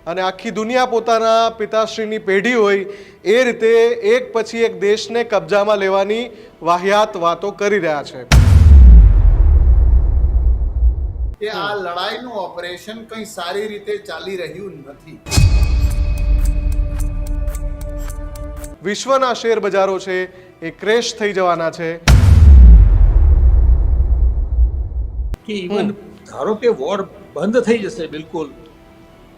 અને આખી દુનિયા પોતાના પિતાશ્રીની પેઢી હોય એ રીતે એક પછી એક દેશને કબજામાં લેવાની વાહિયાત વાતો કરી રહ્યા છે કે આ લડાઈનું ઓપરેશન કંઈ સારી રીતે ચાલી રહ્યું નથી। વિશ્વના શેર બજારો છે એ ક્રેશ થઈ જવાના છે કે ઇવન ધારો કે વોર બંધ થઈ જશે બિલકુલ,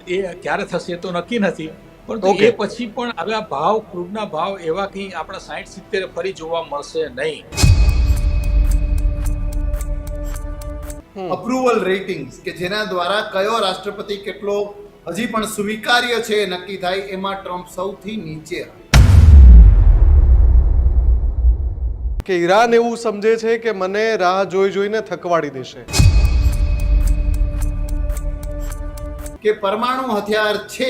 એ ક્યારે થશે તો નક્કી નથી, પરંતુ એ પછી પણ આવા ભાવ, ક્રૂડના ભાવ એવા કંઈ આપણા 60-70 ફરી જોવા મળશે નહીં। અપ્રુવલ રેટિંગ્સ કે જેના દ્વારા કયો રાષ્ટ્રપતિ કેટલો હજી પણ સ્વીકાર્ય છે નક્કી થાય, એમાં ટ્રમ્પ સૌથી નીચે। કે ઈરાન એવું સમજે છે કે મને રાહ જોઈ જોઈને થકવાડી દેશે, કે પરમાણુ હથિયાર છે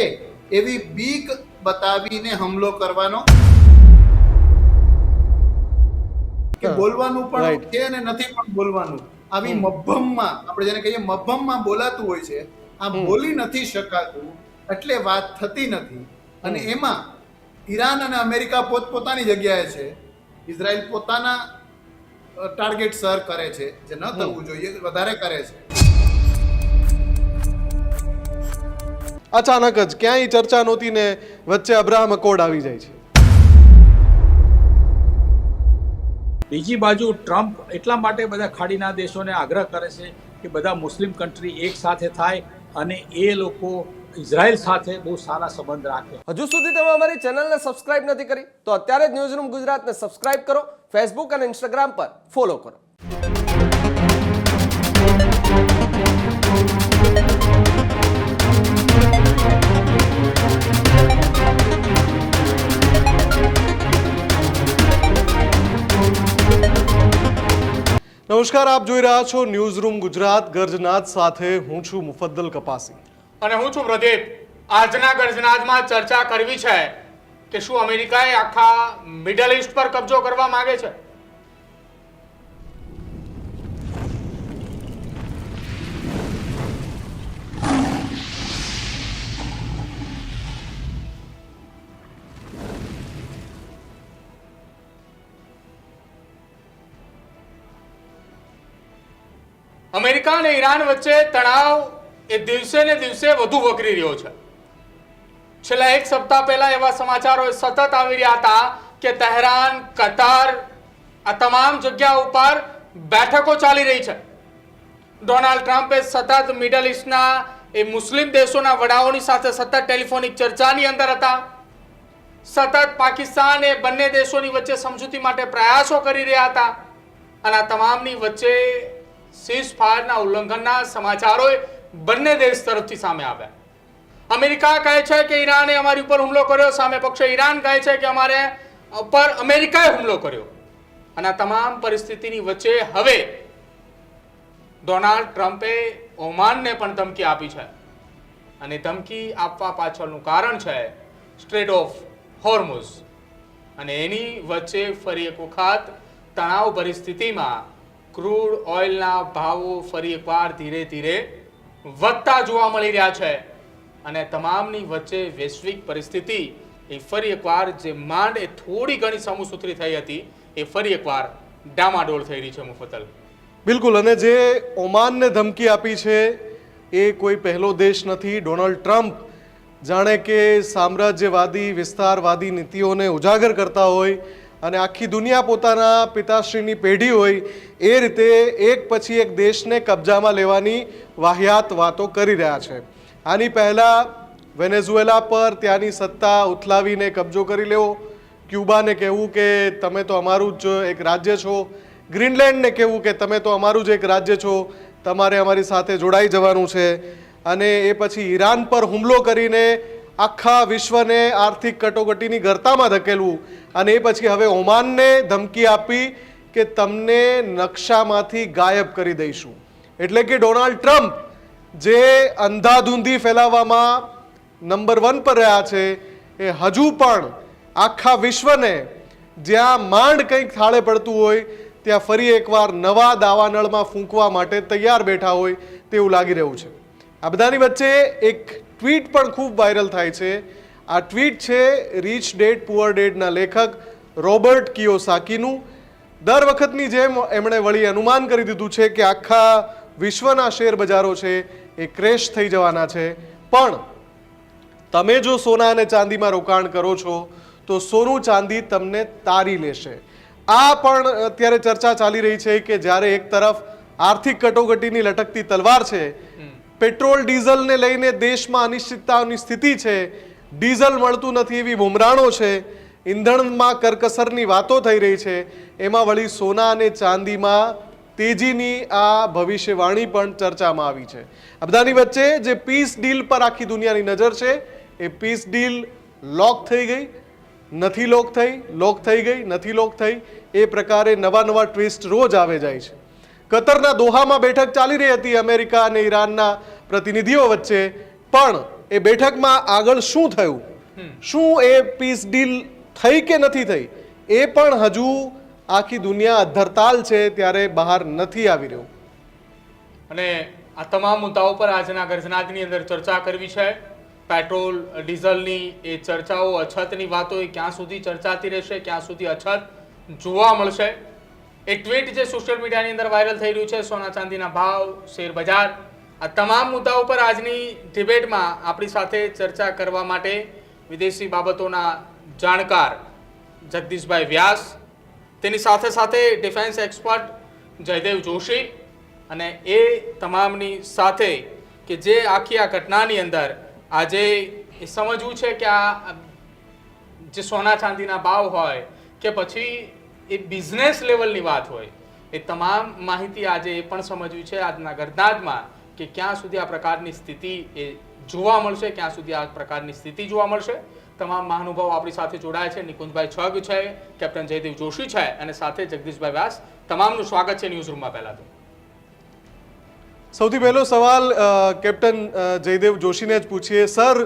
એવી બીક બતાવીને હુમલો કરવાનો, કે બોલવાનું પણ છે અને નથી પણ બોલવાનું, આવી મભ્ભમમાં, આપણે જેને કહીએ મભ્ભમમાં બોલાતું હોય છે, આ બોલી નથી શકાતું એટલે વાત થતી નથી। અને એમાં ઈરાન અને અમેરિકા પોતપોતાની જગ્યાએ છે, ઇઝરાયલ પોતાના ટાર્ગેટ સર કરે છે, જે ન થવું જોઈએ વધારે કરે છે। અચાનક જ ક્યાંય ચર્ચા નહોતી ને વચ્ચે અબ્રાહમ અકોર્ડ આવી જાય છે। બીજી બાજુ ટ્રમ્પ એટલા માટે બધા ખાડીના દેશોને આગ્રહ કરે છે કે બધા મુસ્લિમ કન્ટ્રી એક સાથે થાય અને એ લોકો ઇઝરાયલ સાથે બહુ સારા સંબંધ રાખે। હજુ સુધી તમે અમારી ચેનલને સબસ્ક્રાઇબ નથી કરી તો અત્યારે જ ન્યૂઝરૂમ ગુજરાતને સબસ્ક્રાઇબ કરો, ફેસબુક અને ઇન્સ્ટાગ્રામ પર ફોલો કરો। નમસ્કાર, આપ જોઈ રહ્યા છો ન્યૂઝરૂમ ગુજરાત ગર્જનાદ સાથે। હું છું મુફદ્દલ કપાસી અને હું છું પ્રદીપ। આજના ગર્જનાદમાં ચર્ચા કરવી છે કે શું અમેરિકાએ આખા મિડલ ઈસ્ટ પર કબજો કરવા માંગે છે? અમેરિકા અને ઈરાન વચ્ચે તણાવ એ દિવસે ને દિવસે વધુ વકરી રહ્યો છે। છેલ્લા એક સપ્તાહ પહેલા એવા સમાચારો સતત આવી રહ્યા હતા કે તહેરાન, કતાર, આ તમામ જગ્યા ઉપર બેઠકો ચાલી રહી છે। ડોનાલ્ડ ટ્રમ્પે સતત મિડલ ઈસ્ટના એ મુસ્લિમ દેશોના વડાઓની સાથે સતત ટેલિફોનિક ચર્ચાની અંદર હતા। સતત પાકિસ્તાન એ બંને દેશોની વચ્ચે સમજૂતી માટે પ્રયાસો કરી રહ્યા હતા અને આ તમામની વચ્ચે સીઝ ફાયરના ઉલ્લંઘનના સમાચારો બંને દેશ તરફથી સામે આવ્યા। અમેરિકા કહે છે કે ઈરાને અમારી ઉપર હુમલો કર્યો, સામે પક્ષે ઈરાન કહે છે કે અમારે ઉપર અમેરિકાએ હુમલો કર્યો। અને આ તમામ પરિસ્થિતિની વચ્ચે હવે ડોનાલ્ડ ટ્રમ્પે ઓમાનને પણ ધમકી આપી છે અને ધમકી આપવા પાછળનું કારણ છે સ્ટ્રેટ ઓફ હોર્મુઝ। અને એની વચ્ચે ફરી એક વખત તણાવ પરિસ્થિતિમાં ક્રૂડ ઓઇલના ભાવો ફરી એકવાર ધીરે ધીરે વધતા જોવા મળી રહ્યા છે અને તમામની વચ્ચે વૈશ્વિક પરિસ્થિતિ એ ફરી એકવાર જે માંડ એ થોડી ઘણી સમસૂત્રી થઈ હતી એ ફરી એકવાર ડામાડોળ થઈ રહી છે। મુફદ્દલ બિલકુલ, અને જે ઓમાનને ધમકી આપી છે એ કોઈ પહેલો દેશ નથી। ડોનાલ્ડ ટ્રમ્પ જાણે કે સામ્રાજ્યવાદી વિસ્તારવાદી નીતિઓને ઉજાગર કરતા હોય અને આખી દુનિયા પોતાના પિતાશ્રીની પેઢી હોય એ રીતે એક પછી એક દેશને કબજામાં લેવાની વાહિયાત વાતો કરી રહ્યા છે। આની પહેલાં વેનેઝુએલા પર ત્યાંની સત્તા ઉથલાવીને કબજો કરી લેવો, ક્યુબાને કહેવું કે તમે તો અમારું જ એક રાજ્ય છો, ગ્રીનલેન્ડને કહેવું કે તમે તો અમારું જ એક રાજ્ય છો, તમારે અમારી સાથે જોડાઈ જવાનું છે, અને એ પછી ઈરાન પર હુમલો કરીને આખા વિશ્વને આર્થિક કટોકટીની ગર્તામાં ધકેલવું, અને એ પછી હવે ઓમાનને ધમકી આપી કે તમને નકશામાંથી ગાયબ કરી દઈશું। એટલે કે ડોનાલ્ડ ટ્રમ્પ જે અંધાધૂંધી ફેલાવવામાં નંબર 1 પર રહ્યા છે એ હજુ પણ આખા વિશ્વને જ્યાં માંડ કંઈક થાળે પડતું હોય ત્યાં ફરી એકવાર નવા દાવાનળમાં ફૂંકવા માટે તૈયાર બેઠા હોય તેવું લાગી રહ્યું છે। આ બધાની વચ્ચે એક ટ્વીટ પણ ખૂબ વાયરલ થાય છે. આ ટ્વીટ છે રીચ ડેડ પુઅર ડેડના લેખક રોબર્ટ કિયોસાકીનું. દર વખતની જેમ એમણે વળી અનુમાન કરી દીધું છે કે આખા વિશ્વના શેર બજારો છે એ ક્રેશ થઈ જવાના છે. પણ તમે જો સોના અને ચાંદીમાં રોકાણ કરો છો તો સોનું ચાંદી તમને તારી લેશે. આ પણ અત્યારે ચર્ચા ચાલી રહી છે કે જ્યારે એક તરફ આર્થિક કટોકટીની લટકતી તલવાર છે, પેટ્રોલ ડીઝલને લઈને દેશમાં અનિશ્ચિતતાની સ્થિતિ છે, ડીઝલ મળતું નથી એવી બુમરાણો છે, ઈંધણમાં કરકસરની વાતો થઈ રહી છે, એમાં વળી સોના અને ચાંદીમાં તેજીની આ ભવિષ્યવાણી પણ ચર્ચામાં આવી છે. આ બધાની વચ્ચે જે પીસ ડીલ પર આખી દુનિયાની નજર છે એ પીસ ડીલ લોક થઈ ગઈ, નથી લોક થઈ, લોક થઈ ગઈ, નથી લોક થઈ, એ પ્રકારે નવા નવા ટ્વિસ્ટ રોજ આવે જાય છે. કતરના દોહામાં બેઠક ચાલી રહી હતી અમેરિકા અને ઈરાનના પ્રતિનિધિઓ વચ્ચે, પણ એ બેઠકમાં આગળ શું થયું, શું એ પીસ ડીલ થઈ કે નથી થઈ, એ પણ હજુ આખી દુનિયા અધ્ધરતાલ છે ત્યારે બહાર નથી આવી રહ્યું. અને આ તમામ મુદ્દાઓ પર આજના ગર્જનાદની અંદર ચર્ચા કરવી છે. પેટ્રોલ ડીઝલની એ ચર્ચાઓ, અછતની વાતો એ ક્યાં સુધી ચર્ચાતી રહેશે, ક્યાં સુધી અછત જોવા મળશે. એ ટ્વીટ જે સોશિયલ મીડિયાની અંદર વાયરલ થઈ રહ્યું છે, સોના ચાંદીના ભાવ, શેર બજાર, આ તમામ મુદ્દાઓ પર આજની ડિબેટમાં આપણી સાથે ચર્ચા કરવા માટે વિદેશી બાબતોના જાણકાર જગદીશભાઈ વ્યાસ, તેની સાથે સાથે ડિફેન્સ એક્સપર્ટ જયદેવ જોશી, અને એ તમામની સાથે કે જે આખી આ ઘટનાની અંદર આજે એ સમજવું છે કે આ જે સોના ચાંદીના ભાવ હોય કે પછી એ બિઝનેસ લેવલની વાત હોય, એ તમામ માહિતી આજે એ પણ સમજવી છે આજના ગર્જનાદમાં કે ક્યાં સુધી આ પ્રકારની સ્થિતિ એ જોવા મળશે, ક્યાં સુધી આ પ્રકારની સ્થિતિ જોવા મળશે. તમામ મહાનુભાવો આપણી સાથે જોડાયા છે. નિકુંજભાઈ છગ છે, કેપ્ટન જયદેવ જોશી છે, અને સાથે જગદીશભાઈ વ્યાસ. તમામનું સ્વાગત છે ન્યૂઝરૂમમાં. પહેલા તો સૌથી પહેલો સવાલ કેપ્ટન જયદેવ જોશીને જ પૂછીએ. સર,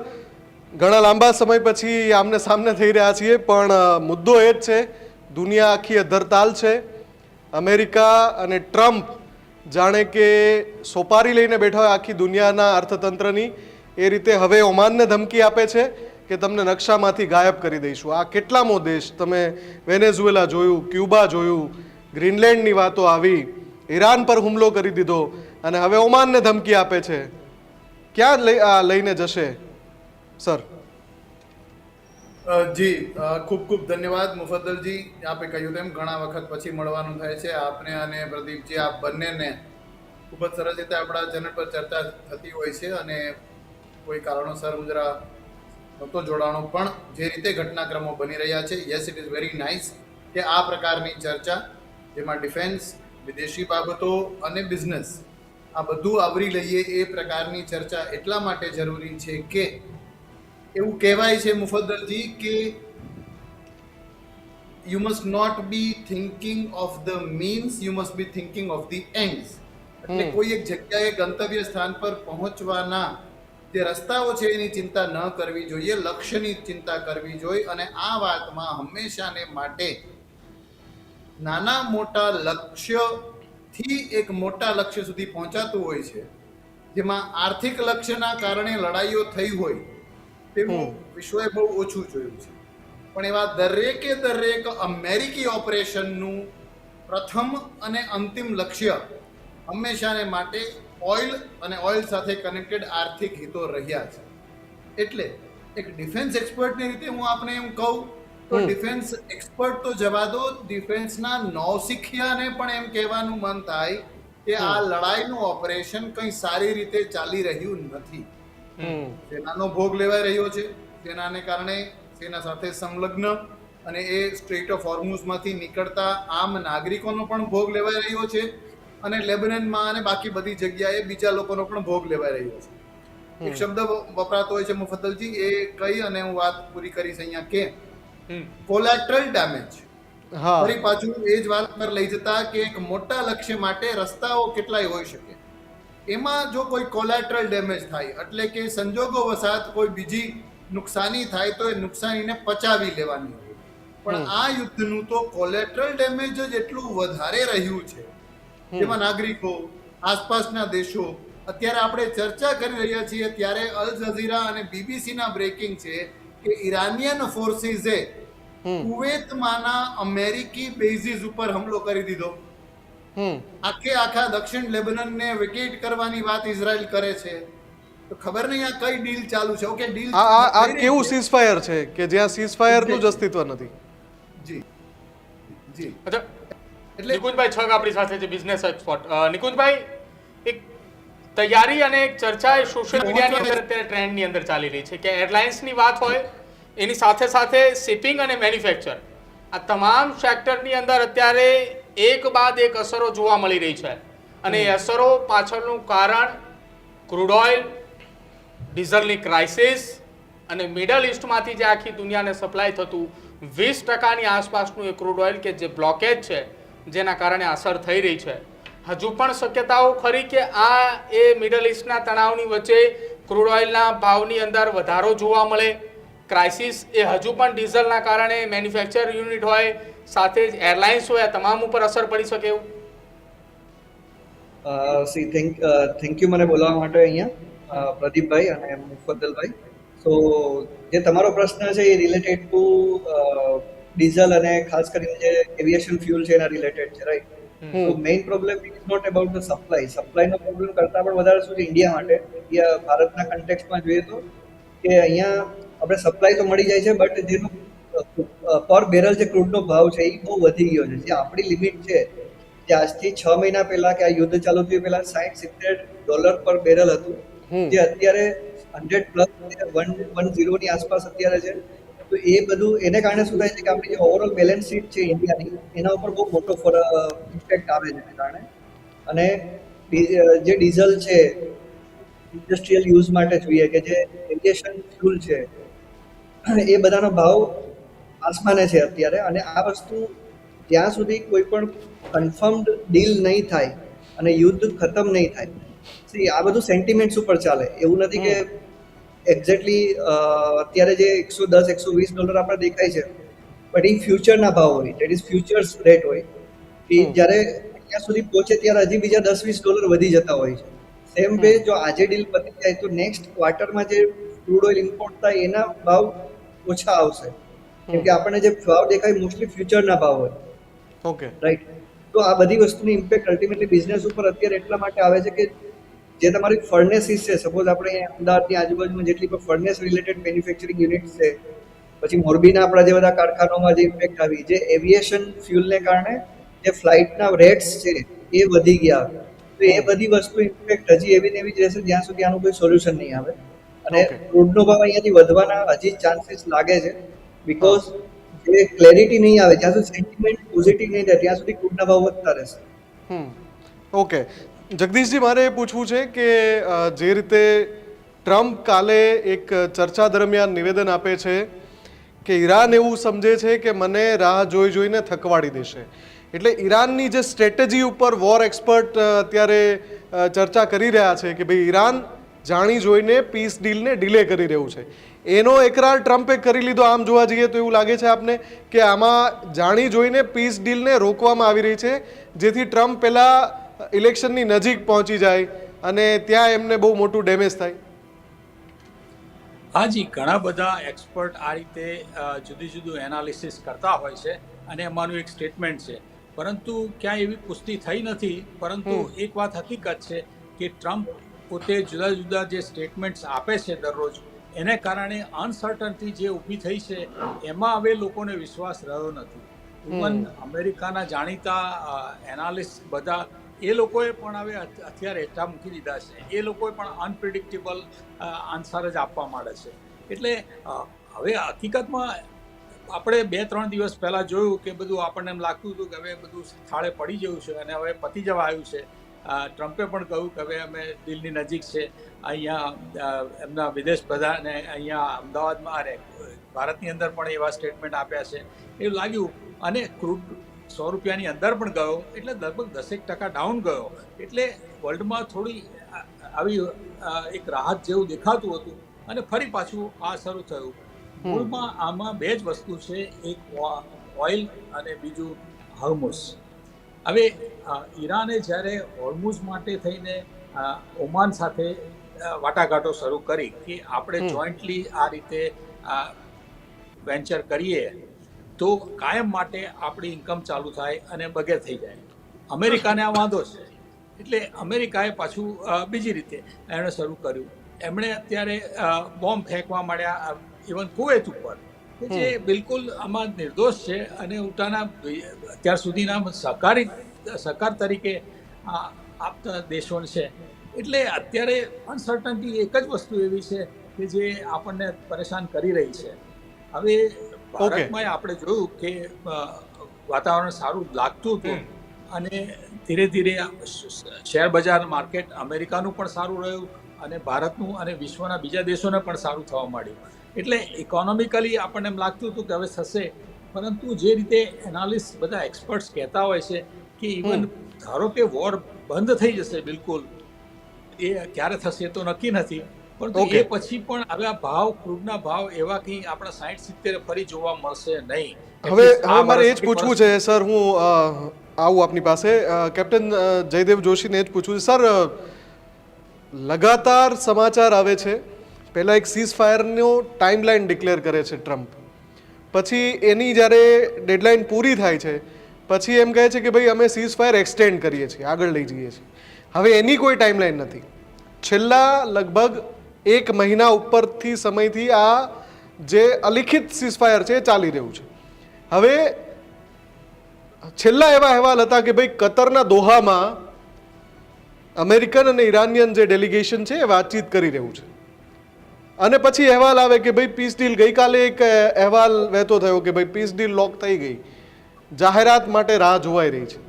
ઘણા લાંબા સમય પછી આમને સામને થઈ રહ્યા છીએ, પણ મુદ્દો એ જ છે, દુનિયા આખી અધ્ધરતાલ છે. અમેરિકા અને ટ્રમ્પ જાણે કે સોપારી લઈને બેઠા હોય આખી દુનિયાના અર્થતંત્રની, એ રીતે હવે ઓમાનને ધમકી આપે છે કે તમને નકશામાંથી ગાયબ કરી દઈશું. આ કેટલામો દેશ? તમે વેનેઝુએલા જોયું, ક્યુબા જોયું, ગ્રીનલેન્ડની વાતો આવી, ઈરાન પર હુમલો કરી દીધો, અને હવે ઓમાનને ધમકી આપે છે. ક્યાં લઈને જશે સર? જી, ખૂબ ખૂબ ધન્યવાદ મુફદ્દલજી. આપે કહ્યું તેમ ઘણા વખત પછી મળવાનું થાય છે. આપને અને પ્રદીપજી, આપ બંનેને ખૂબ જ સરસ રીતે આપણા ચેનલ પર ચર્ચા થતી હોય છે, અને કોઈ કારણોસર હું જરા નહોતો જોડાણો, પણ જે રીતે ઘટનાક્રમો બની રહ્યા છે, yes, it is very nice કે આ પ્રકારની ચર્ચા, જેમાં ડિફેન્સ, વિદેશી બાબતો અને બિઝનેસ આ બધું આવરી લઈએ, એ પ્રકારની ચર્ચા એટલા માટે જરૂરી છે કે એવું કહેવાય છે મુફદ્દલજી કે you must not be thinking of the means, you must be thinking of the ends. એટલે કોઈ એક જગ્યાએ ગંતવ્ય સ્થાન પર પહોંચવાના જે રસ્તાઓ છે એની ચિંતા ન કરવી જોઈએ, લક્ષ્યની ચિંતા કરવી જોઈએ. અને આ વાતમાં હંમેશાને માટે નાના મોટા લક્ષ્યથી એક મોટા લક્ષ્ય સુધી પહોંચાતું હોય છે, જેમાં આર્થિક લક્ષ્યના કારણે લડાઈઓ થઈ હોય તેવું વિશ્વએ બહુ ઓછું જોયું છે. પણ એવા દરેક અમેરિકી ઓપરેશનનું પ્રથમ અને અંતિમ લક્ષ્ય હંમેશાને માટે ઓઇલ અને ઓઇલ સાથે કનેક્ટેડ આર્થિક હિતો રહ્યા છે. એટલે એક ડિફેન્સ એક્સપર્ટની રીતે હું આપને એમ કહું તો ડિફેન્સ એક્સપર્ટ તો જવા દો, ડિફેન્સના નૌસિખિયાને પણ એમ કહેવાનું મન થાય કે આ લડાઈનું ઓપરેશન કંઈ સારી રીતે ચાલી રહ્યું નથી. સેનાનો ભોગ લેવાઈ રહ્યો છે, સેનાને કારણે સેના સાથે સંલગ્ન અને એ સ્ટ્રેટ ઓફ હોર્મુઝમાંથી નીકળતા આમ નાગરિકોનો પણ ભોગ લેવાઈ રહ્યો છે, અને લેબનનમાં અને બાકી બધી જગ્યાએ બીજા લોકોનો પણ ભોગ લેવાઈ રહ્યો છે. એક શબ્દ વપરાતો હોય છે મુફદ્દલજી, એ કહી અને હું વાત પૂરી કરીશ અહીંયા કે કોલેટરલ ડેમેજ. ફરી પાછું એ જ વાત પર લઈ જતા કે એક મોટા લક્ષ્ય માટે રસ્તાઓ કેટલાય હોઈ શકે, એમાં જો કોઈ કોલેટરલ ડેમેજ થાય એટલે કે સંજોગો વસાત કોઈ બીજી નુકસાની થાય તો એ નુકસાનીને પચાવી લેવાની હોય. પણ આ યુદ્ધનું તો કોલેટરલ ડેમેજ જ એટલું વધારે રહ્યું છે, જેમાં નાગરિકો, આસપાસના દેશો અત્યારે આપણે ચર્ચા કરી રહ્યા છીએ ત્યારે અલ જઝીરા અને બીબીસીના બ્રેકિંગ છે કે ઈરાનિયન ફોર્સિસે કુવેતમાંના અમેરિકી બેઝિસ ઉપર હુમલો કરી દીધો. આખા દક્ષિણ લેબનનને વેકેટ કરવાની વાત ઇઝરાયલ કરે છે. તો ખબર નહીં આ કઈ ડીલ ચાલુ છે. ઓકે, ડીલ આ કેવું સીઝફાયર છે કે જ્યાં સીઝફાયરનું જ અસ્તિત્વ નથી? જી જી અચ્છા, એટલે નિકુંજભાઈ છગ આપણી સાથે છે, બિઝનેસ એક્સપર્ટ. નિકુંજભાઈ, એક તૈયારી અને એક ચર્ચા એ સોશિયલ મીડિયાની અંદર અત્યારે ટ્રેન્ડની અંદર ચાલી રહી છે કે એરલાઇન્સની વાત હોય એની સાથે સાથે શિપિંગ અને મેન્યુફેક્ચર, આ તમામ સેક્ટરની અંદર અત્યારે એક બાદ એક અસરો જોવા મળી રહી છે. અને એ અસરો પાછળનું કારણ ક્રૂડ ઓઇલ, ડીઝલની ક્રાઇસિસ અને મિડલ ઇસ્ટમાંથી જે આખી દુનિયાને સપ્લાય થતું 20%ની આસપાસનું એ ક્રૂડ ઓઇલ કે જે બ્લોકેજ છે જેના કારણે અસર થઈ રહી છે. હજુ પણ શક્યતાઓ ખરી કે આ એ મિડલ ઇસ્ટના તણાવની વચ્ચે ક્રૂડ ઓઇલના ભાવની અંદર વધારો જોવા મળે? ક્રાઇસિસ એ હજુ પણ ડીઝલના કારણે મેન્યુફેક્ચર યુનિટ હોય, સાથે જ એરલાઇન્સ હોય, આ તમામ ઉપર અસર પડી શકે એવું? થેન્ક યુ મને બોલાવવા માટે અહીંયા, પ્રદીપભાઈ અને મુફદ્દલભાઈ. સો જે તમારો પ્રશ્ન છે એ રિલેટેડ ટુ ડીઝલ અને ખાસ કરીને જે એવિએશન ફ્યુલ છે એના રિલેટેડ છે, રાઈટ? તો main problem is not about the સપ્લાયનો પ્રોબ્લેમ કરતાં પણ વધારે શું છે ઇન્ડિયા માટે, ઇન્ડિયા ભારતના કન્ટેક્સમાં જોઈએ તો કે અહીંયા આપણે સપ્લાય તો મળી જાય છે, બટ જેનો પર બેરલ જે ક્રૂડનો ભાવ છે એ બહુ વધી ગયો છે. જે આપણી લિમિટ છે, જે આજથી 6 મહિના પહેલા કે આ યુદ્ધ ચાલુ થયું પહેલા $60-70 પર બેરલ હતું, જે અત્યારે 100 પ્લસ 110 ની આસપાસ અત્યારે છે. તો એ બધું એને કારણે શું થાય છે કે આપણી જે ઓવરઓલ બેલેન્સ શીટ છે ઇન્ડિયાની એના ઉપર બહુ મોટો ઇમ્પેક્ટ આવે છે એને કારણે. અને જે ડીઝલ છે ઇન્ડસ્ટ્રીયલ યુઝ માટે જોઈએ કે જે એવિએશન ફ્યુલ છે એ બધાનો ભાવ આસમાને છે અત્યારે. અને આ વસ્તુ જ્યાં સુધી કોઈ પણ કન્ફર્મડ ડીલ નહીં થાય અને યુદ્ધ ખતમ નહીં થાય, આ બધું સેન્ટિમેન્ટ્સ ઉપર ચાલે. એવું નથી કે એક્ઝેક્ટલી અત્યારે જે $110-120 આપણે દેખાય છે, બટ એ ફ્યુચરના ભાવ હોય, દેટ ઇઝ ફ્યુચર્સ રેટ હોય. કે જ્યારે ત્યાં સુધી પહોંચે ત્યારે હજી બીજા $10-20 વધી જતા હોય છે. સેમ વે જો આજે ડીલ પતી જાય તો નેક્સ્ટ ક્વાર્ટરમાં જે ક્રૂડ ઓઇલ ઇમ્પોર્ટ થાય એના ભાવ ઓછા આવશે, કેમ કે આપણને જે ભાવ દેખાય મોસ્ટલી ફ્યુચરના ભાવ હોય. Okay, right? તો આ બધી વસ્તુની ઇમ્પેક્ટ અલ્ટિમેટલી બિઝનેસ ઉપર અત્યારે એટલા માટે આવે છે કે જે તમારી ફર્નેસીસ છે, સપોઝ આપણે અમદાવાદની આજુબાજુમાં જેટલી પણ ફર્નેસ રિલેટેડ મેન્યુફેક્ચરિંગ યુનિટ્સ છે, પછી મોરબીના આપણા જે બધા કારખાનાઓમાં જે ઇમ્પેક્ટ આવી, જે એવિએશન ફ્યુલને કારણે જે ફ્લાઇટના રેટ્સ છે એ વધી ગયા, તો એ બધી વસ્તુ ઇમ્પેક્ટ હજી એવી ને એવી જ રહેશે જ્યાં સુધી આનું કોઈ સોલ્યુશન નહીં આવે. અને ક્રૂડનો ભાવ અહીંયાથી વધવાના હજી ચાન્સીસ લાગે છે, બીકોઝ જે ક્લેરિટી નહીં આવે, જ્યાં સુધી સેન્ટિમેન્ટ પોઝિટિવ નહીં થાય ત્યાં સુધી ક્રૂડના ભાવ વધતા રહેશે. ઓકે, જગદીશજી, મારે એ પૂછવું છે કે જે રીતે ટ્રમ્પ કાલે એક ચર્ચા દરમિયાન નિવેદન આપે છે કે ઈરાન એવું સમજે છે કે મને રાહ જોઈને થકવાડી દેશે, એટલે ઈરાનની જે સ્ટ્રેટેજી ઉપર વોર એક્સપર્ટ અત્યારે ચર્ચા કરી રહ્યા છે કે ભાઈ ઈરાન જાણી જોઈને પીસ ડીલને ડિલે કરી રહ્યું છે, એનો એકરાર ટ્રમ્પે કરી લીધો. આમ જોવા જઈએ તો એવું લાગે છે આપને કે આમાં જાણી જોઈને પીસ ડીલને રોકવામાં આવી રહી છે, જેથી ટ્રમ્પ પહેલા ઇલેક્શનની નજીક પહોંચી જાય અને ત્યાં એમને બહુ મોટું ડેમેજ થાય? હાજી, ઘણા બધા એક્સપર્ટ આ રીતે જુદું જુદું એનાલિસિસ કરતા હોય છે અને એમાંનું એક સ્ટેટમેન્ટ છે, પરંતુ ક્યાંય એવી પુષ્ટિ થઈ નથી. પરંતુ એક વાત હકીકત છે કે ટ્રમ્પ પોતે જુદા જુદા જે સ્ટેટમેન્ટ્સ આપે છે દરરોજ, એને કારણે અનસર્ટનિટી જે ઊભી થઈ છે એમાં હવે લોકોને વિશ્વાસ રહ્યો નથી. ઇવન અમેરિકાના જાણીતા એનાલિસ્ટ બધા એ લોકોએ પણ હવે અત્યારે હેઠા મૂકી દીધા છે. એ લોકોએ પણ અનપ્રિડિક્ટેબલ આન્સર જ આપવા માંડે છે. એટલે હવે હકીકતમાં આપણે 2-3 દિવસ પહેલાં જોયું કે બધું આપણને એમ લાગતું હતું કે હવે બધું થાળે પડી ગયું છે અને હવે પતી જવા આવ્યું છે. ટ્રમ્પે પણ કહ્યું કે હવે અમે દિલની નજીક છે, અહીંયા એમના વિદેશ પ્રધાને અહીંયા અમદાવાદમાં અરે ભારતની અંદર પણ એવા સ્ટેટમેન્ટ આપ્યા છે. એવું લાગ્યું અને ક્રૂડ ₹100 અંદર પણ ગયો, એટલે લગભગ 10% ડાઉન ગયો. એટલે વર્લ્ડમાં થોડી આવી એક રાહત જેવું દેખાતું હતું અને ફરી પાછું આ શરૂ થયું. મૂળમાં આમાં 2 જ વસ્તુ છે, એક ઓઇલ અને બીજું હોર્મુઝ. હવે ઈરાને જ્યારે હોર્મુઝ માટે થઈને ઓમાન સાથે વાટાઘાટો શરૂ કરી કે આપણે જોઈન્ટલી આ રીતે વેન્ચર કરીએ તો કાયમ માટે આપણી ઇન્કમ ચાલુ થાય અને બગેર થઈ જાય. અમેરિકાને આ વાંધો છે એટલે અમેરિકાએ પાછું બીજી રીતે એણે શરૂ કર્યું. એમણે અત્યારે બોમ્બ ફેંકવા માંડ્યા ઇવન કુવૈત ઉપર, કે જે બિલકુલ આમાં નિર્દોષ છે અને ઉલટાના અત્યાર સુધીના સહકાર તરીકે આપતા દેશો છે. એટલે અત્યારે અનસર્ટનિટી એક જ વસ્તુ એવી છે કે જે આપણને પરેશાન કરી રહી છે. હવે ભારતમાં આપણે જોયું કે વાતાવરણ સારું લાગતું હતું અને ધીરે ધીરે શેર બજાર માર્કેટ અમેરિકાનું પણ સારું રહ્યું અને ભારતનું અને વિશ્વના બીજા દેશોને પણ સારું થવા માંડ્યું. એટલે ઇકોનોમિકલી આપણને એમ લાગતું હતું કે હવે થશે, પરંતુ જે રીતે એનાલિસ્ટ બધા એક્સપર્ટ્સ કહેતા હોય છે કે ઇવન ધારો કે વોર બંધ થઈ જશે બિલકુલ, એ ક્યારે થશે તો નક્કી નથી, પરંતુ એ પછી પણ આવા ભાવ ક્રૂડના ભાવ એવા કંઈ આપણા 60-70 ફરી જોવા મળશે નહીં. હવે મારે એ જ પૂછવું છે સર, હું આવું આપની પાસે. કેપ્ટન જયદેવ જોશીને એ જ પૂછવું છે સર, લગાતાર સમાચાર આવે છે, પહેલાં એક સીઝ ફાયરનો ટાઈમલાઈન ડિક્લેર કરે છે ટ્રમ્પ, પછી એની જ્યારે ડેડલાઇન પૂરી થાય છે પછી એમ કહે છે કે ભાઈ અમે સીઝ ફાયર એક્સટેન્ડ કરીએ છીએ, આગળ લઈ જઈએ છીએ. હવે એની કોઈ ટાઈમલાઈન નથી. છેલ્લા લગભગ 1 મહિના ઉપરથી સમયથી આ જે અલિખિત સીઝ ફાયર છે એ ચાલી રહ્યું છે. હવે છેલ્લા એવા અહેવાલ હતા કે ભાઈ કતરના દોહામાં અમેરિકન અને ઈરાનિયન જે ડેલિગેશન છે એ વાતચીત કરી રહ્યું છે, અને પછી અહેવાલ આવે કે ભાઈ પીસ ડીલ, ગઈકાલે એક અહેવાલ વહેતો થયો કે ભાઈ પીસ ડીલ લોક થઈ ગઈ, જાહેરાત માટે રાહ જોવાઈ રહી છે.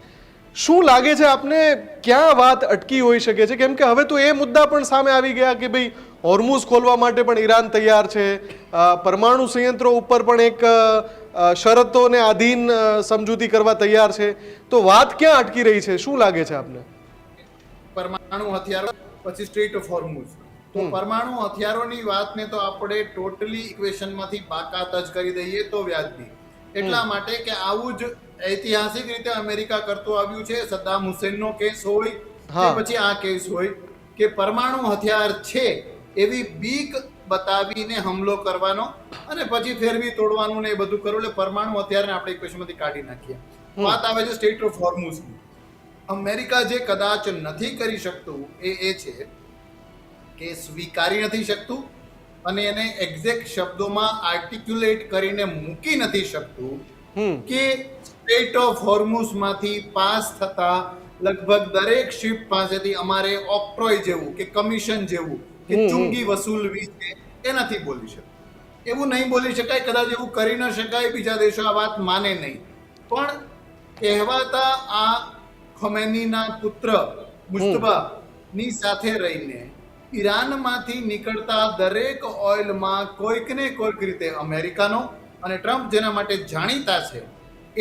શું લાગે છે આપને, ક્યાં વાત અટકી હોઈ શકે છે? કેમ કે હવે તો એ મુદ્દા પણ સામે આવી ગયા કે ભાઈ હોર્મુઝ ખોલવા માટે પણ ઈરાન તૈયાર છે, પરમાણુ સંયંત્રો ઉપર પણ એક શરતોને આધીન સમજૂતી કરવા તૈયાર છે. તો વાત ક્યાં અટકી રહી છે, શું લાગે છે આપને? પરમાણુ હથિયારો પછી સ્ટ્રેટ ઓફ હોર્મુઝ. તો પરમાણુ હથિયારોની વાતને તો આપણે ટોટલી ઇક્વેશનમાંથી બાકાત જ કરી દઈએ તો વ્યાજબી. એટલા માટે કે આવું જ ઐતિહાસિક રીતે અમેરિકા કરતો આવ્યું છે. સદ્દામ હુસેનનો કેસ હોય કે પછી આ કેસ હોય કે પરમાણુ હથિયાર છે એવી બીક બતાવીને હુમલો કરવાનો અને પછી ફેરવી તોડવાનું ને એ બધું કરવું, એટલે પરમાણુ હથિયારને આપણે ઇક્વેશનમાંથી કાઢી નાખીએ. વાત આવે છે સ્ટેટ ઓફ હોર્મુઝની. અમેરિકા જે કદાચ નથી કરી શકતું એ છે કે સ્વીકારી નથી શકતું અને એને એક્ઝેક્ટ શબ્દોમાં આર્ટિક્યુલેટ કરીને મૂકી નથી શકતું કે સ્ટેટ ઓફ હોર્મુઝમાંથી પાસ થતા લગભગ દરેક શિપ પાસેથી અમારે ઓક્ટ્રોય જેવું કે કમિશન જેવું કે ચુંગી વસૂલવી છે એ નથી બોલી શકતું. એવું નહીં બોલી શકાય, કદાચ એવું કરી ન શકાય, બીજા દેશો આ વાત માને નહીં. પણ કહેવાતા આ ખોમેનીના પુત્ર મુજતબાની સાથે રહીને ઈરાનમાંથી નીકળતા દરેક ઓઇલમાં કોઈક ને કોઈક રીતે અમેરિકાનો અને ટ્રમ્પ જેના માટે જાણીતા છે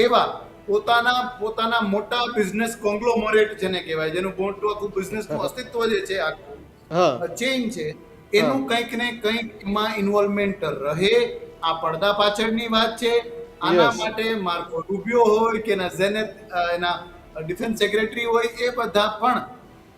એવા પોતાના મોટા બિઝનેસ કોંગ્લોમરેટ જેને કહેવાય, જેનું મોટું આખું બિઝનેસનું અસ્તિત્વ જે છે, આખું ચેઇન છે, એનું કંઈક ને કંઈકમાં ઇન્વોલ્વમેન્ટ રહે. આ પડદા પાછળની વાત છે. આના માટે માર્કો રૂબિયો હોય કે એના ડિફેન્સ સેક્રેટરી હોય, એ બધા પણ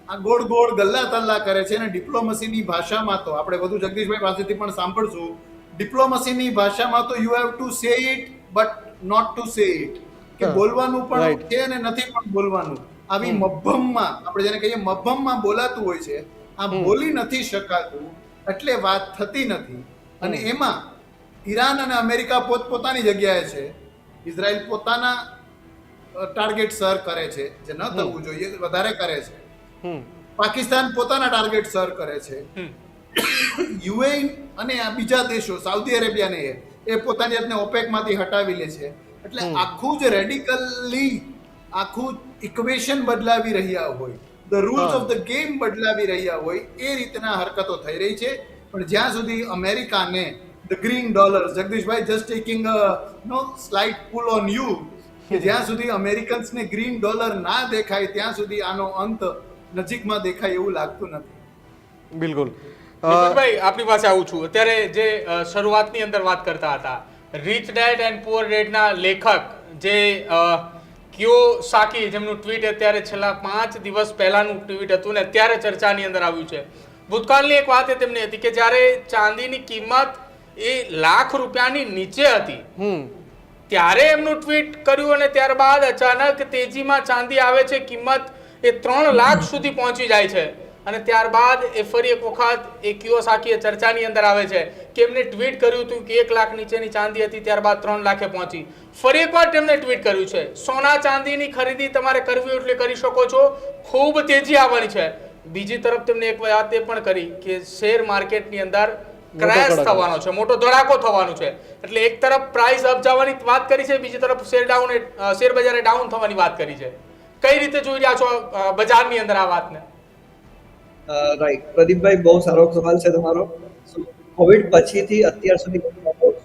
આ ગોળ ગોળ ગલ્લા તલ્લા કરે છે. અને ડિપ્લોમસીની ભાષામાં તો આપણે બધું જગદીશભાઈ પાસેથી પણ સાંભળશું, ડિપ્લોમસીની ભાષામાં તો you have to say it but not to say it, કે બોલવાનું પણ છે અને નથી પણ બોલવાનું. આવી મભ્ભમમાં, આપણે જેને કહીએ મભ્ભમમાં બોલાતું હોય છે, આ બોલી નથી શકાતું, એટલે વાત થતી નથી. અને એમાં ઈરાન અને અમેરિકા પોતપોતાની જગ્યાએ છે. ઇઝરાયલ પોતાના ટાર્ગેટ સર કરે છે, જે ન થવું જોઈએ વધારે કરે છે. પાકિસ્તાન પોતાના ટાર્ગેટ સર કરે છે. યુએઈ અને આ બીજા દેશો, સાઉદી અરેબિયાને એ પોતાની જાતને ઓપેકમાંથી હટાવી લે છે. એટલે આખું જ રેડિકલી આખું ઇક્વેશન બદલાવી રહ્યા હોય, the rules of the game બદલાવી રહ્યા હોય, એ રીતના હરકતો થઈ રહી છે. પણ જ્યાં સુધી અમેરિકાને ધ ગ્રીન ડોલર, જગદીશભાઈ just taking no slight pull on you, કે જ્યાં સુધી અમેરિકન્સને ગ્રીન ડોલર ના દેખાય ત્યાં સુધી આનો અંત નજીકમાં દેખાય એવું લાગતું નથી. બિલકુલ. ભાઈ આપની પાસે આવું છું. અત્યારે જે શરૂઆતની અંદર વાત કરતા હતા, રીચ ડેડ એન્ડ પુઅર ડેડના લેખક જે કિયોસાકી જેમનું ટ્વીટ અત્યારે છેલ્લા 5 દિવસ પહેલાનું ટ્વીટ હતું ને અત્યારે ચર્ચાની અંદર આવ્યું છે. ભૂતકાળની એક વાત એ તેમની હતી કે જ્યારે ચાંદીની કિંમત એ ₹1,00,000 નીચે હતી ત્યારે એમનું ટ્વીટ કર્યું અને ત્યારબાદ અચાનક તેજીમાં ચાંદી આવે છે, કિંમત એ 3 લાખ સુધી પહોંચી જાય છે અને ત્યારબાદ એ ફરી એક વખત એ કિયોસાકી ચર્ચાની અંદર આવે છે કે એમને ટ્વીટ કર્યું હતું કે 1 લાખ નીચેની ચાંદી હતી, ત્યારબાદ 3 લાખે પહોંચી. ફરી એકવાર તેમણે ટ્વીટ કર્યું છે સોના ચાંદીની ખરીદી તમારે કરવી એટલે કરી શકો છો, ખૂબ તેજી આવવાની છે. બીજી તરફ તેમણે એક વાત એ પણ કરી કે શેર માર્કેટની અંદર ક્રેશ થવાનો છે, મોટો ધડાકો થવાનો છે. એટલે એક તરફ પ્રાઇસ અપ જવાની વાત કરી છે, બીજી તરફ શેર બજારે ડાઉન થવાની વાત કરી છે. કઈ રીતે જોઈ રહ્યા છો બજારની અંદર આ વાતને? રાઈટ પ્રદીપભાઈ, બહુ સારો સવાલ છે તમારો. કોવિડ પછીથી અત્યાર સુધી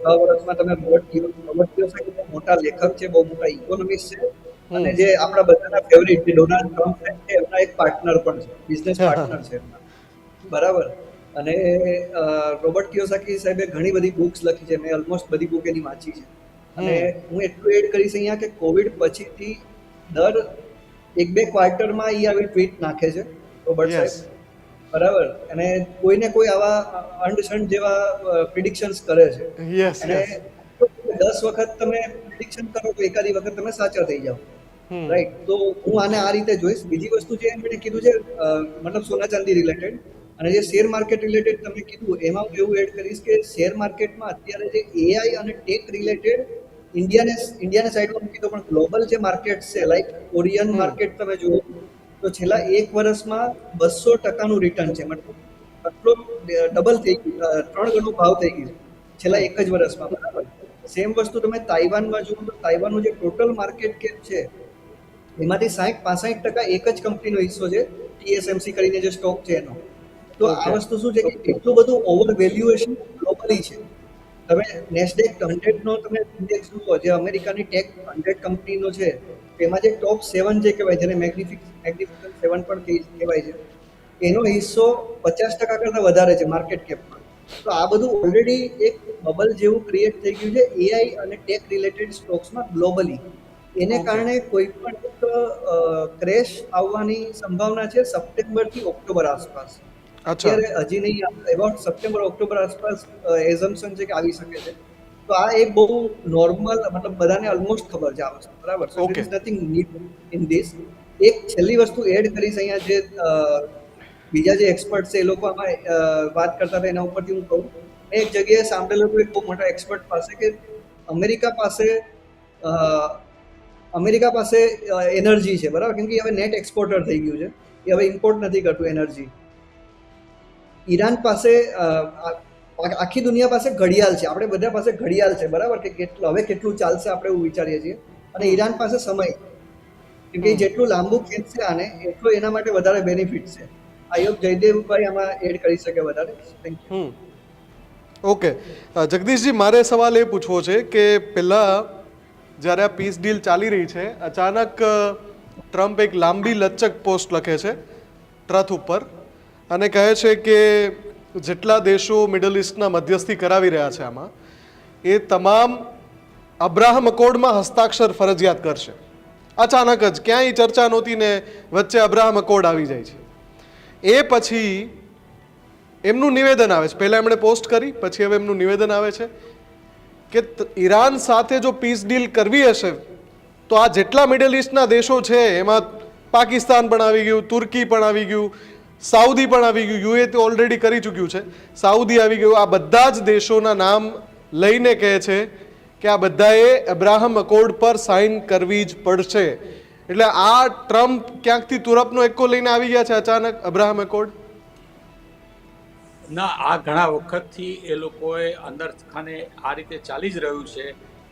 6 વર્ષમાં તમે રોબર્ટ કિયોસાકી મોટા લેખક છે, બહુ મોટા ઇકોનોમિસ્ટ છે અને જે આપણા બધાના ફેવરિટ ડોનાલ્ડ ટ્રમ્પ છે એમના એક પાર્ટનર પણ છે, બિઝનેસ પાર્ટનર છે એમના, બરાબર. અને રોબર્ટ કિયોસાકી સાહેબે ઘણી બધી બુક્સ લખી છે, મેં ઓલમોસ્ટ બધી બુક એની વાંચી છે. અને હું એટલું એડ કરીશ અહીંયા કે કોવિડ પછીથી દર 1-2 ક્વાર્ટરમાં એ આવી ટ્વીટ નાખે છે રોબર્ટ સાહેબ, બરાબર. અને કોઈને કોઈ આવા અંડસંડ જેવા પ્રિડિક્શન્સ કરે છે અને 10 વખત તમે પ્રિડિક્શન કરો તો એકાદી વખત તમે સાચા થઈ જાઓ, રાઈટ. તો હું આને આ રીતે જોઈશ. બીજી વસ્તુ જે એમણે કીધું છે મતલબ સોના ચાંદી રિલેટેડ અને જે શેર માર્કેટ રિલેટેડ તમે કીધું એમાં હું એવું એડ કરીશ કે શેર માર્કેટમાં અત્યારે જે એઆઈ અને ટેક રિલેટેડ ઇન્ડિયાને સાઈડમાં મૂકી દો પણ ગ્લોબલ જે માર્કેટ છે લાઈક કોરિયન માર્કેટ તમે જુઓ તો છેલ્લા 1 વર્ષમાં 200% રિટર્ન છે, મતલબ આટલો ડબલ થઈ ગયું, 3 ગણો ભાવ થઈ ગયું છેલ્લા 1 જ વર્ષમાં, બરાબર. સેમ વસ્તુ તમે તાઇવાનમાં જુઓ તો તાઇવાનનું જે ટોટલ માર્કેટ કેપ છે એમાંથી 60-65% એક જ કંપનીનો હિસ્સો છે, TSMC કરીને જે સ્ટોક છે એનો. તો આ વસ્તુ શું છે કે એટલું બધું ઓવર વેલ્યુએશન ગ્લોબલી છે. તમે નેસ્ડેક 100 નો તમે ઇન્ડેક્સ જુઓ, જે અમેરિકાની ટેક 100 કંપનીનો છે એમાં જે ટોપ 7 જે કહેવાય, જેને મેગ્નિફિસન્ટ 7 પણ કહેવાય છે, એનો હિસ્સો 50% કરતાં વધારે છે માર્કેટ કેપમાં. તો આ બધું ઓલરેડી એક બબલ જેવું ક્રિએટ થઈ ગયું છે એઆઈ અને ટેક રિલેટેડ સ્ટોક્સમાં ગ્લોબલી. એને કારણે કોઈ પણ ક્રેશ આવવાની સંભાવના છે સપ્ટેમ્બર થી ઓક્ટોબર આસપાસ. અત્યારે હજી નહીં, એબાઉટ સપ્ટેમ્બર ઓક્ટોબર આસપાસ એઝમ્પશન છે કે આવી શકે છે. તો આ એક બહુ નોર્મલ, મતલબ બધાને ઓલમોસ્ટ ખબર છે આ વસ્તુ, બરાબર. So there is nothing new in this. એક છેલ્લી વસ્તુ એડ કરીશ અહીંયા, જે બીજા જે એક્સપર્ટ છે એ લોકો આમાં વાત કરતા હતા એના ઉપરથી હું કહું. મેં એક જગ્યાએ સાંભળેલું હતું એક બહુ મોટા એક્સપર્ટ પાસે કે અમેરિકા પાસે એનર્જી છે, બરાબર, કેમ કે હવે નેટ એક્સપોર્ટર થઈ ગયું છે, એ હવે ઇમ્પોર્ટ નથી કરતું એનર્જી. ઈરાન પાસે આખી દુનિયા પાસે ઘડિયાળ છે, આપણે બધા પાસે ઘડિયાળ છે, બરાબર, કે હવે કેટલું ચાલશે આપણે એવું વિચારીએ છીએ. અને ઈરાન પાસે સમય, કેમ કે જેટલું લાંબુ ખેંચશે આને એટલો એના માટે વધારે બેનિફિટ છે. આઈ હોપ જયદેવભાઈ આમાં એડ કરી શકે વધારે. Thank you. ઓકે જગદીશજી, મારે સવાલ એ પૂછવો છે કે પહેલાં જ્યારે આ પીસ ડીલ ચાલી રહી છે, અચાનક ટ્રમ્પ એક લાંબી લચક પોસ્ટ લખે છે ટ્રથ ઉપર અને કહે છે કે જેટલા દેશો મિડલ ઇસ્ટના મધ્યસ્થી કરાવી રહ્યા છે આમાં, એ તમામ અબ્રાહમ અકોર્ડમાં હસ્તાક્ષર ફરજિયાત કરશે. અચાનક જ ક્યાંય ચર્ચા નહોતી ને વચ્ચે અબ્રાહમ અકોર્ડ આવી જાય છે. એ પછી એમનું નિવેદન આવે છે, પહેલાં એમણે પોસ્ટ કરી, પછી હવે એમનું નિવેદન આવે છે કે ઈરાન સાથે જો પીસ ડીલ કરવી હશે તો આ જેટલા મિડલ ઇસ્ટના દેશો છે એમાં પાકિસ્તાન પણ આવી ગયું, તુર્કી પણ આવી ગયું, સાઉદી પણ આવી ગયું, યુએ તો ઓલરેડી કરી ચૂક્યું છે, સાઉદી આવી ગયું, આ બધા જ દેશોના નામ લઈને કહે છે કે આ બધાએ અબ્રાહમ અકોર્ડ પર સાઇન કરવી જ પડશે. એટલે આ ટ્રમ્પ ક્યાંકથી તુરપનો એક્કો લઈને આવી ગયા છે અચાનક અબ્રાહમ એકોર્ડ? ના, આ ઘણા વખતથી એ લોકોએ અંદર ખાને આ રીતે ચાલી જ રહ્યું છે.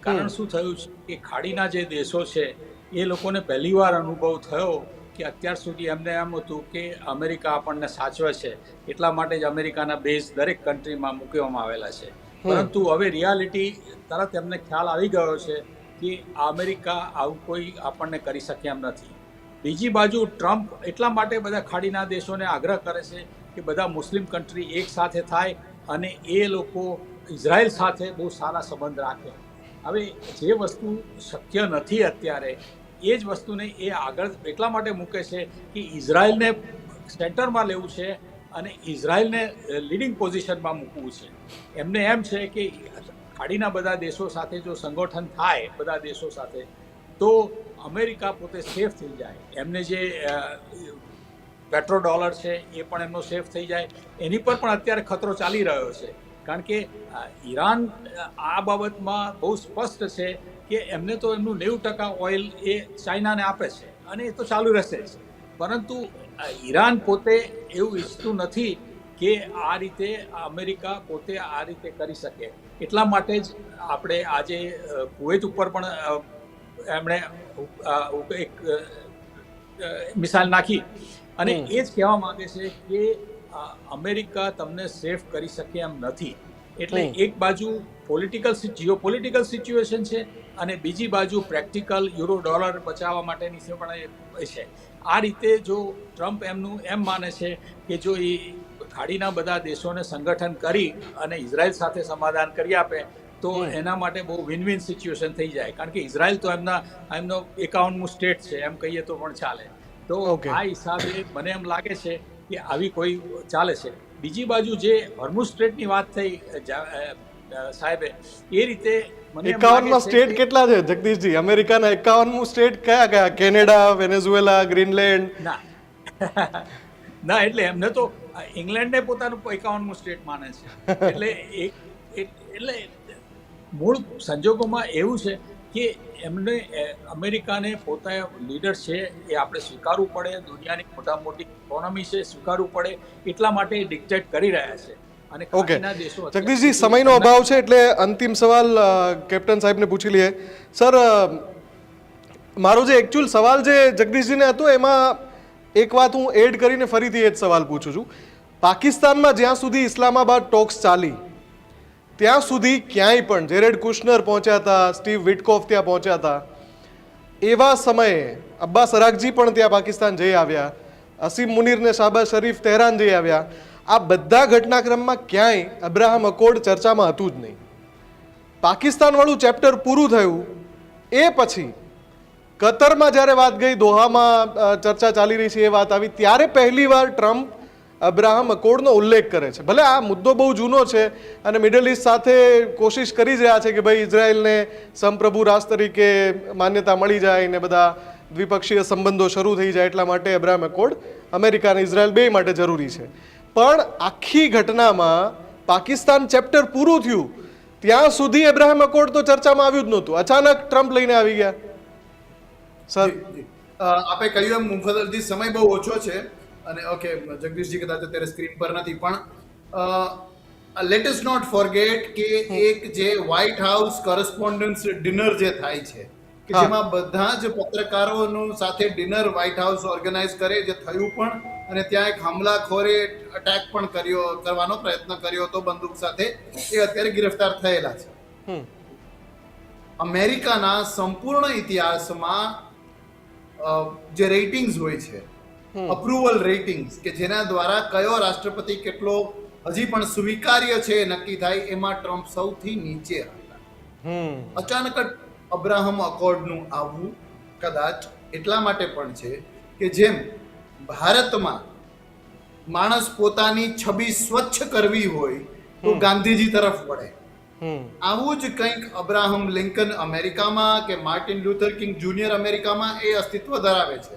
કારણ શું થયું છે કે ખાડીના જે દેશો છે એ લોકોને પહેલીવાર અનુભવ થયો કે અત્યાર સુધી એમને એમ હતું કે અમેરિકા આપણને સાચવે છે, એટલા માટે જ અમેરિકાના બેઝ દરેક કન્ટ્રીમાં મૂકવામાં આવેલા છે. પરંતુ હવે રિયાલિટી તરત એમને ખ્યાલ આવી ગયો છે કે અમેરિકા આવું કોઈ આપણને કરી શકે એમ નથી. બીજી બાજુ ટ્રમ્પ એટલા માટે બધા ખાડીના દેશોને આગ્રહ કરે છે કે બધા મુસ્લિમ કન્ટ્રી એક સાથે થાય અને એ લોકો ઇઝરાયલ સાથે બહુ સારા સંબંધ રાખે. હવે જે વસ્તુ શક્ય નથી અત્યારે, એ જ વસ્તુને એ આગળ એટલા માટે મૂકે છે કે ઇઝરાયલને સેન્ટરમાં લેવું છે અને ઇઝરાયલને લીડિંગ પોઝિશનમાં મૂકવું છે. એમને એમ છે કે ખાડીના બધા દેશો સાથે જો સંગઠન થાય બધા દેશો સાથે તો અમેરિકા પોતે સેફ થઈ જાય. એમને જે પેટ્રો ડોલર છે એ પણ એમનો સેફ થઈ જાય. એની પર પણ અત્યારે ખતરો ચાલી રહ્યો છે, કારણ કે ઈરાન આ બાબતમાં બહુ સ્પષ્ટ છે કે એમને તો એમનું 90% ઓઇલ એ ચાઇનાને આપે છે અને એ તો ચાલુ રહેશે જ. પરંતુ ઈરાન પોતે એવું ઈચ્છતું નથી કે આ રીતે અમેરિકા પોતે આ રીતે કરી શકે. એટલા માટે જ આપણે આજે કુવૈત ઉપર પણ એમણે એક મિસાઇલ નાખી અને એ જ કહેવા માંગે છે કે અમેરિકા તમને સેફ કરી શકે એમ નથી. એટલે એક બાજુ જીઓપોલિટિકલ સિચ્યુએશન છે અને બીજી બાજુ પ્રેક્ટિકલ યુરો ડોલર બચાવવા માટેની પણ છે. આ રીતે જો ટ્રમ્પ એમનું એમ માને છે કે જો એ ખાડીના બધા દેશોને સંગઠન કરી અને ઇઝરાયલ સાથે સમાધાન કરી આપે તો એના માટે બહુ વિન વિન સિચ્યુએશન થઈ જાય. કારણ કે ઇઝરાયલ તો એમનો 51મું સ્ટેટ છે એમ કહીએ તો પણ ચાલે. તો આ હિસાબે મને એમ લાગે છે કે આવી કોઈ ચાલે છે. બીજી બાજુ જે હોર્મુઝ સ્ટ્રેટની વાત થઈ સાહેબે, એ રીતે મને 51માં સ્ટેટ કેટલા છે જગદીશજી? અમેરિકાના 51મું સ્ટેટ કયા? Canada, Venezuela, Greenland? ના, એટલે એમને તો ઇંગ્લેન્ડને પોતાનું 51મું સ્ટેટ માને છે. એટલે મૂળ સંજોગોમાં એવું છે કે એમને અમેરિકાને પોતા લીડર છે એ આપણે સ્વીકારવું પડે. દુનિયાની મોટી ઇકોનોમી છે, સ્વીકારવું પડે. એટલા માટે ડિક્ટેટ કરી રહ્યા છે. અને ખાડીના દેશો જગદીશજી, સમયનો અભાવ છે એટલે અંતિમ સવાલ કેપ્ટન સાહેબને પૂછી લઈએ. સર, મારો જે એકચ્યુઅલ સવાલ જે જગદીશજીને હતો એમાં એક વાત હું એડ કરીને ફરીથી એ જ સવાલ પૂછું છું. પાકિસ્તાનમાં જ્યાં સુધી ઇસ્લામાબાદ ટોક્સ ચાલી ત્યાં સુધી ક્યાંય પણ જેરેડ કુશનર પહોંચ્યા હતા, સ્ટીવ વિટકોફ ત્યાં પહોંચ્યા હતા. એવા સમયે અબ્બાસ અરાકજી પણ ત્યાં પાકિસ્તાન જઈ આવ્યા, અસીમ મુનીર ને શાહબાઝ શરીફ તહેરાન જઈ આવ્યા. આ બધા ઘટનાક્રમમાં ક્યાંય અબ્રાહમ અકોર્ડ ચર્ચામાં હતું જ નહીં. પાકિસ્તાનવાળું ચેપ્ટર પૂરું થયું એ પછી કતરમાં જ્યારે વાત ગઈ, દોહામાં ચર્ચા ચાલી રહી છે, એ વાત આવી ત્યારે પહેલીવાર ટ્રમ્પ અબ્રાહમ અકોર્ડનો ઉલ્લેખ કરે છે. ભલે આ મુદ્દો બહુ જૂનો છે અને મિડલ ઇસ્ટ સાથે કોશિશ કરી જ રહ્યા છે કે ભાઈ ઇઝરાયલને સંપ્રભુ રાષ્ટ્ર તરીકે માન્યતા મળી જાય ને બધા દ્વિપક્ષીય સંબંધો શરૂ થઈ જાય, એટલા માટે અબ્રાહમ અકોર્ડ અમેરિકા અને ઇઝરાયલ બે માટે જરૂરી છે. પણ આખી ઘટનામાં પાકિસ્તાન ચેપ્ટર પૂરું થયું ત્યાં સુધી અબ્રાહમ અકોર્ડ તો ચર્ચામાં આવ્યું જ નહોતું. અચાનક ટ્રમ્પ લઈને આવી ગયા. સર, આપે કહ્યું એમ મુફદ્દલજી, સમય બહુ ઓછો છે અને ઓકે, જગદીશજી કદાચ અત્યારે સ્ક્રીન પર નથી, પણ લેટ અસ નોટ ફોરગેટ કે એક જે વ્હાઇટ હાઉસ કરસ્પોન્ડન્સ ડિનર જે થાય છે કે જેમાં બધા જ પત્રકારોનું સાથે ડિનર વ્હાઇટ હાઉસ ઓર્ગેનાઇઝ કરે, જે થયું પણ, અને ત્યાં એક હુમલાખોરે અટેક પણ કરવાનો પ્રયત્ન કર્યો હતો બંદૂક સાથે, એ અત્યારે ગિરફ્તાર થયેલા છે. અમેરિકાના સંપૂર્ણ ઇતિહાસમાં જે રેટિંગ્સ હોય છે, અપ્રુવલ રેટિંગ્સ, કે જેના દ્વારા કયો રાષ્ટ્રપતિ કેટલો હજી પણ સ્વીકાર્ય છે નક્કી થાય, એમાં ટ્રમ્પ સૌથી નીચે હતા. અચાનક અબ્રાહમ અકોર્ડનું આવવું કદાચ એટલા માટે પણ છે કે જેમ ભારતમાં માણસ પોતાની છબી સ્વચ્છ કરવી હોય તો ગાંધીજી તરફ વળે, આવું જ કંઈક અબ્રાહમ લિંકન અમેરિકામાં કે માર્ટિન લ્યુથર કિંગ જુનિયર અમેરિકામાં એ અસ્તિત્વ ધરાવે છે.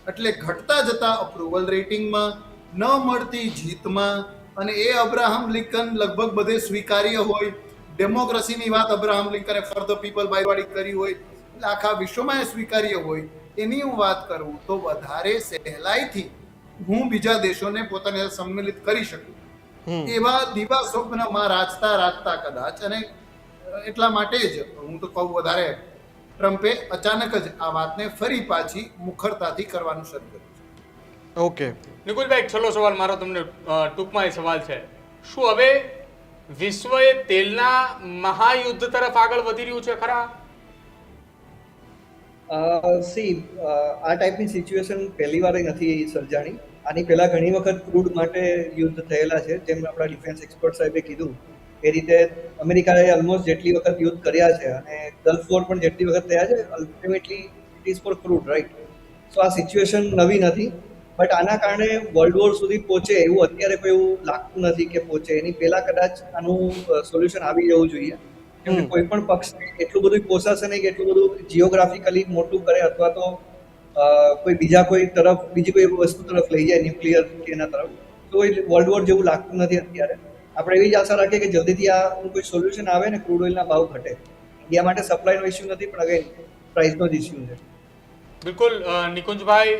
એટલે ઘટતા જતા અપ્રુવલ રેટિંગમાં, ન મળતી જીતમાં, અને એ અબ્રાહમ લિંકન લગભગ બધે સ્વીકાર્ય હોય. ડેમોક્રેસીની વાત અબ્રાહમ લિંકને ફોર ધ પીપલ બાયવાડી કરી હોય, એટલે આખા વિશ્વમાં એ સ્વીકાર્ય હોય. એની હું વાત કરું તો વધારે સહેલાઈથી હું બીજા દેશોને પોતાને સંમેલિત કરી શકું એવા દીવા સ્વપ્નમાં રાજતા કદાચ, અને એટલા માટે જ હું તો કહું વધારે ટ્રમ્પે અચાનક જ આ વાતને ફરી પાછી મુખરતાથી કરવાનું શરૂ કર્યું છે. ઓકે નિકુલભાઈ, છેલ્લો સવાલ મારો તમને ટૂંકમાં એ સવાલ છે, શું હવે વિશ્વ એ તેલના મહાયુદ્ધ તરફ આગળ વધી રહ્યું છે ખરા? આ ટાઈપની સિચ્યુએશન પહેલી વાર નથી સર્જાણી. આની પહેલા ઘણી વખત ક્રૂડ માટે યુદ્ધ થયેલા છે, જેમ આપણા ડિફેન્સ એક્સપર્ટ સાહેબે કીધું એ રીતે અમેરિકાએ ઓલમોસ્ટ જેટલી વખત યુદ્ધ કર્યા છે અને ગલ્ફ વોર પણ જેટલી વખત થયા છે, ultimately it is for crude, right? So આ સિચ્યુએશન નવી નથી, બટ આના કારણે વર્લ્ડ વોર સુધી પહોંચે એવું અત્યારે કોઈ એવું લાગતું નથી કે પહોંચે. એની પહેલા કદાચ આનું સોલ્યુશન આવી જવું જોઈએ, કેમ કે કોઈ પણ પક્ષ એટલું બધું પોસાશે નહીં કે એટલું બધું જીઓગ્રાફિકલી મોટું કરે અથવા તો કોઈ બીજી કોઈ વસ્તુ તરફ લઈ જાય, ન્યુક્લિયર કે એના તરફ. તો વર્લ્ડ વોર જેવું લાગતું નથી અત્યારે. આપણે એવી જ આશા રાખીએ કે જલ્દીથી આનું કોઈ સોલ્યુશન આવે ને ક્રૂડ ઓઇલના ભાવ ઘટે. ઇન્ડિયા માટે સપ્લાયનો ઇસ્યુ નથી, પણ અગેન પ્રાઇસનો જ ઇસ્યુ છે. બિલકુલ નિકુંજભાઈ,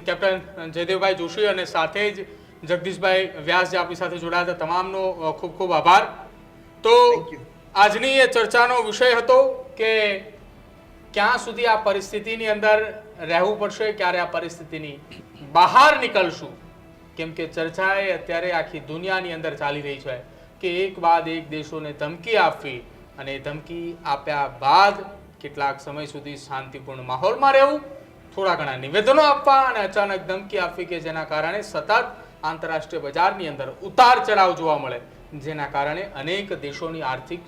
કેપ્ટન જયદેવભાઈ જોશી અને સાથે જ જગદીશભાઈ વ્યાસ જે આપણી સાથે જોડાયા હતા, તમામનો ખૂબ ખૂબ આભાર. તો આજની એ ચર્ચાનો વિષય હતો કે ક્યાં સુધી આ પરિસ્થિતિની અંદર રહેવું પડશે, ક્યારે આ પરિસ્થિતિની બહાર નીકળશું. કેમ કે ચર્ચા એ અત્યારે આખી દુનિયાની અંદર ચાલી રહી છે કે એક બાદ એક દેશોને ધમકી આપવી અને ધમકી આપ્યા બાદ કેટલાક સમય સુધી શાંતિપૂર્ણ માહોલમાં રહેવું, થોડા ઘણા નિવેદનો આપવા અને અચાનક ધમકી આપવી કે જેના કારણે સતત આંતરરાષ્ટ્રીય બજારની અંદર ઉતાર ચઢાવ જોવા મળે, જેના કારણે અનેક દેશોની આર્થિક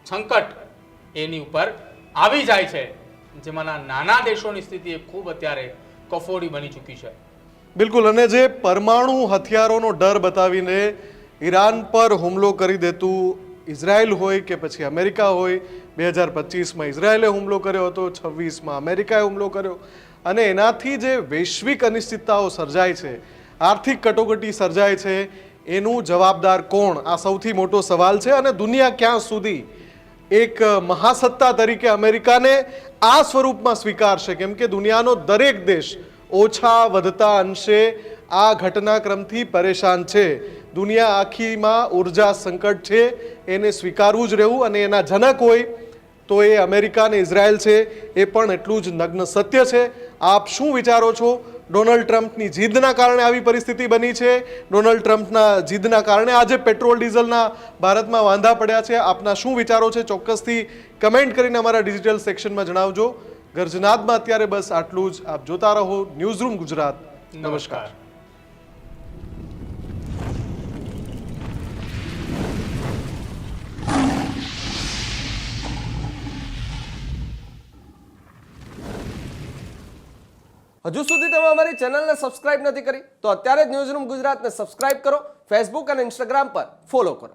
સંકટ એની ઉપર આવી જાય છે, જેમાંના નાના દેશોની સ્થિતિ ખૂબ અત્યારે કફોડી બની ચૂકી છે. બિલકુલ. અને જે પરમાણુ હથિયારોનો ડર બતાવીને ઈરાન પર હુમલો કરી દેતું ઇઝરાયલ હોય કે પછી અમેરિકા હોય, 2025માં ઇઝરાયલે હુમલો કર્યો હતો, 26માં અમેરિકાએ હુમલો કર્યો, અને એનાથી જે વૈશ્વિક અનિશ્ચિતતાઓ સર્જાય છે, આર્થિક કટોકટી સર્જાય છે, એનું જવાબદાર કોણ? આ સૌથી મોટો સવાલ છે. અને દુનિયા ક્યાં સુધી એક મહાસત્તા તરીકે અમેરિકાને આ સ્વરૂપમાં સ્વીકારશે? કેમ કે દુનિયાનો દરેક દેશ ઓછા વધતા અંશે આ ઘટનાક્રમથી પરેશાન છે. દુનિયા આખીમાં ઉર્જા સંકટ છે, એને સ્વીકારવું જ રહેવું. અને એના જનક હોય તો એ અમેરિકા અને ઇઝરાયલ છે, એ પણ એટલું જ નગ્ન સત્ય છે. આપ શું વિચારો છો? ડોનાલ્ડ ટ્રમ્પની જીદના કારણે આવી પરિસ્થિતિ બની છે? ડોનાલ્ડ ટ્રમ્પના જીદના કારણે આજે પેટ્રોલ ડીઝલના ભારતમાં વાંધા પડ્યા છે? આપના શું વિચારો છે? ચોક્કસથી કમેન્ટ કરીને અમારા ડિજિટલ સેક્શનમાં જણાવજો. ગર્જનાદમાં અત્યારે બસ આટલું જ. આપ જોતા રહો ન્યૂઝરૂમ ગુજરાત. નમસ્કાર. હજુ સુધી તમે અમારી ચેનલને સબસ્ક્રાઇબ નથી કરી તો અત્યારે જ ન્યૂઝરૂમ ગુજરાતને સબસ્ક્રાઇબ કરો, ફેસબુક અને ઇન્સ્ટાગ્રામ પર ફોલો કરો.